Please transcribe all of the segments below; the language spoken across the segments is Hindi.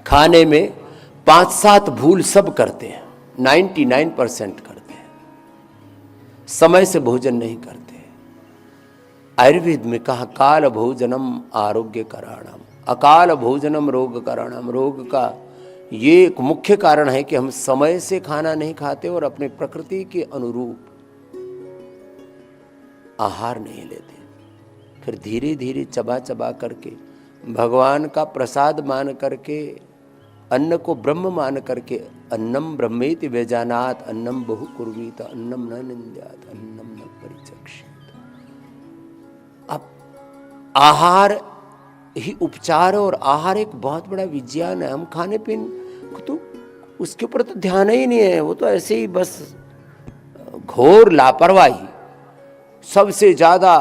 खाने में 5-7 भूल सब करते हैं, 99% करते हैं, समय से भोजन नहीं करते। आयुर्वेद में कहा काल भोजनम आरोग्य कराणाम, अकाल भोजनम रोग कराणाम। रोग का ये एक मुख्य कारण है कि हम समय से खाना नहीं खाते और अपने प्रकृति के अनुरूप आहार नहीं लेते। फिर धीरे धीरे चबा चबा करके भगवान का प्रसाद मान करके, अन्न को ब्रह्म मान करके, अन्नम ब्रह्मेति व्यजानात अन्नम बहु कुर्वीत अन्नम न निंद्यात अन्नम न परिचक्षित। अब आहार ही उपचार है और आहार एक बहुत बड़ा विज्ञान है। हम खाने पीने तो उसके ऊपर तो ध्यान ही नहीं है, वो तो ऐसे ही बस घोर लापरवाही, सबसे ज्यादा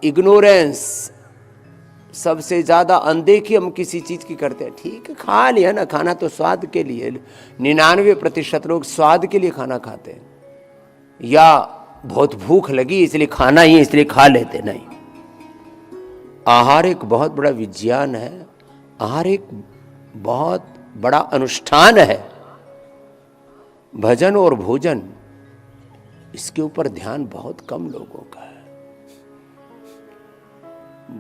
इग्नोरेंस, सबसे ज्यादा अनदेखी हम किसी चीज की करते हैं। ठीक है, खा लिया ना, खाना तो स्वाद के लिए, 99% लोग स्वाद के लिए खाना खाते हैं, या बहुत भूख लगी इसलिए खाना ही इसलिए खा लेते। नहीं, आहार एक बहुत बड़ा विज्ञान है, आहार एक बहुत बड़ा अनुष्ठान है। भजन और भोजन, इसके ऊपर ध्यान बहुत कम लोगों का है।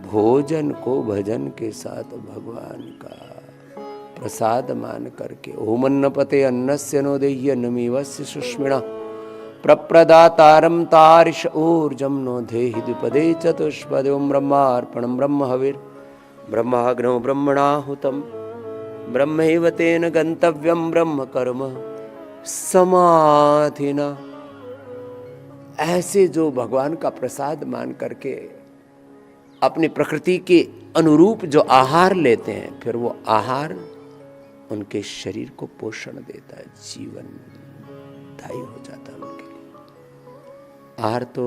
भोजन को भजन के साथ भगवान का प्रसाद मान करके, ओमन्नपते अन्नस्य नो देह्य नमीवस्य सुष्मिणा प्रप्रदातारम तारिश ऊर्जम नो देहि द्विपदे चतुष्पदे। ओम ब्रह्मार्पणम ब्रह्म हविर् ब्रह्माग्नौ ब्रह्मणाहुतम ब्रह्मैव तेन गंतव्यम ब्रह्म कर्म समाधिना। ऐसे जो भगवान का प्रसाद मान करके अपनी प्रकृति के अनुरूप जो आहार लेते हैं, फिर वो आहार उनके शरीर को पोषण देता है, जीवन दायी हो जाता है उनके लिए। आहार तो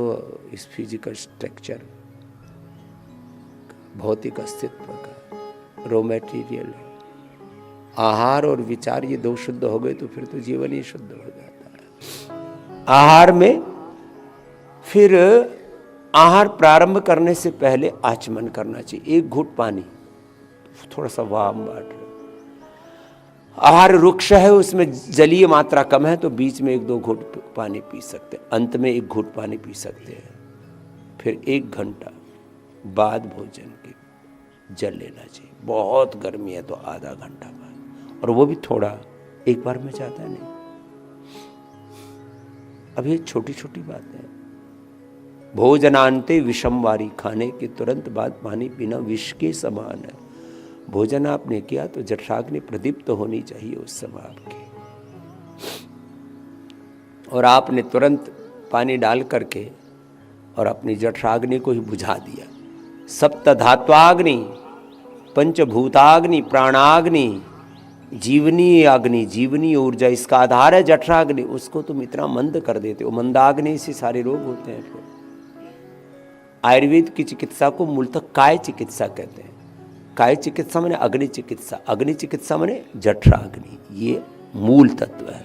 इस फिजिकल स्ट्रक्चर, भौतिक अस्तित्व का रॉ मटेरियल है। आहार और विचार ये दो शुद्ध हो गए तो फिर तो जीवन ही शुद्ध हो जाता है। आहार में फिर आहार प्रारंभ करने से पहले आचमन करना चाहिए। एक घूंट पानी, थोड़ा सा वाम वाटर। आहार रुक्ष है, उसमें जलीय मात्रा कम है, तो बीच में 1-2 घूंट पानी पी सकते हैं, अंत में 1 घूंट पानी पी सकते हैं। फिर 1 घंटा बाद भोजन के जल लेना चाहिए। बहुत गर्मी है तो आधा घंटा बाद, और वो भी थोड़ा, एक बार में ज़्यादा नहीं। अब ये छोटी छोटी बातें हैं। भोजनांते विषमवारी, खाने के तुरंत बाद पानी पीना विष के समान है। भोजन आपने किया तो जठराग्नि प्रदीप्त तो होनी चाहिए उस समय आपकी, और आपने तुरंत पानी डाल करके और अपनी जठराग्नि को ही बुझा दिया। सप्त धात्वाग्नि, पंचभूताग्नि, प्राणाग्नि, जीवनी अग्नि, जीवनी ऊर्जा, इसका आधार है जठराग्नि। उसको तुम इतना मंद कर देते हो। मंदाग्नि से सारे रोग होते हैं। फिर आयुर्वेद की चिकित्सा को मूलतः काय चिकित्सा कहते हैं। काय चिकित्सा माने अग्नि चिकित्सा, अग्नि चिकित्सा माने जठराग्नि। ये मूल तत्व है।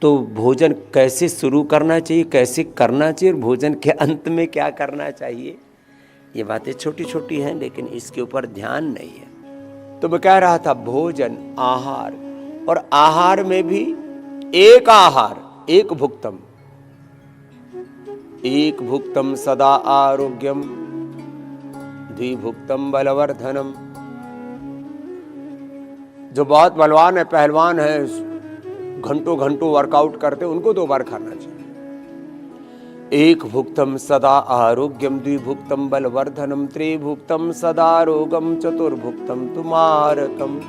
तो भोजन कैसे शुरू करना चाहिए, कैसे करना चाहिए, और भोजन के अंत में क्या करना चाहिए, ये बातें छोटी छोटी हैं, लेकिन इसके ऊपर ध्यान नहीं है। तो मैं कह रहा था भोजन, आहार, और आहार में भी एक आहार, एक भुक्तम, एक भुक्तम सदा आरोग्यम, द्विभुक्तम बलवर्धनम। जो बहुत बलवान है, पहलवान है, घंटों घंटों वर्कआउट करते, उनको 2 बार खाना चाहिए। एक भुक्तम सदा आरोग्यम, द्विभुक्तम बलवर्धनम, त्रिभुक्तम सदा रोगम, चतुर्भुक्तम तुमारकम।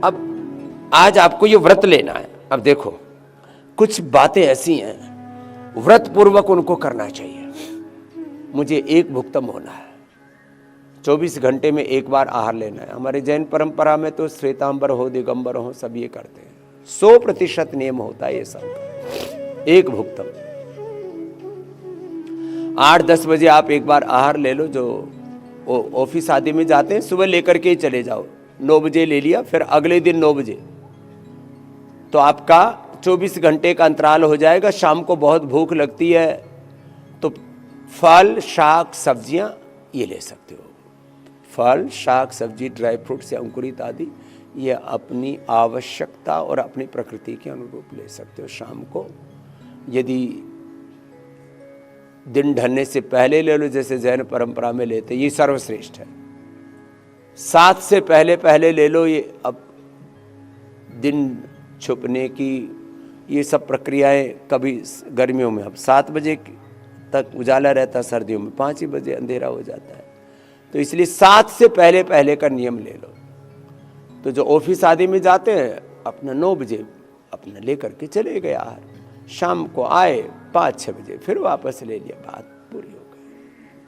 अब आज आपको ये व्रत लेना है। अब देखो, कुछ बातें ऐसी हैं व्रत पूर्वक उनको करना चाहिए। मुझे एक भुक्तम होना है, 24 घंटे में 1 बार आहार लेना है। हमारे जैन परंपरा में तो श्वेतांबर हो, दिगंबर हो, सब ये करते हैं। 100% नियम होता है ये सब। एक भुक्तम, 8-10 बजे आप 1 बार आहार ले लो। जो ऑफिस आदि में जाते हैं सुबह लेकर के ही चले जाओ, 9 बजे ले लिया, फिर अगले दिन 9 बजे, तो आपका 24 घंटे का अंतराल हो जाएगा। शाम को बहुत भूख लगती है तो फल, शाक, सब्जियां ये ले सकते हो। फल, शाक, सब्जी, ड्राई फ्रूट से अंकुरित आदि, ये अपनी आवश्यकता और अपनी प्रकृति के अनुरूप ले सकते हो। शाम को यदि दिन ढलने से पहले ले लो, जैसे जैन परंपरा में लेते, ये सर्वश्रेष्ठ है। 7 से पहले पहले ले लो, ये अब दिन छुपने की ये सब प्रक्रियाएं कभी गर्मियों में, अब 7 बजे तक उजाला रहता, सर्दियों में 5 ही बजे अंधेरा हो जाता है। तो इसलिए 7 से पहले पहले का नियम ले लो। तो जो ऑफिस आदि में जाते हैं अपना 9 बजे अपना लेकर के चले गए आहार, शाम को आए 5-6 बजे फिर वापस ले लिया, बात पूरी हो।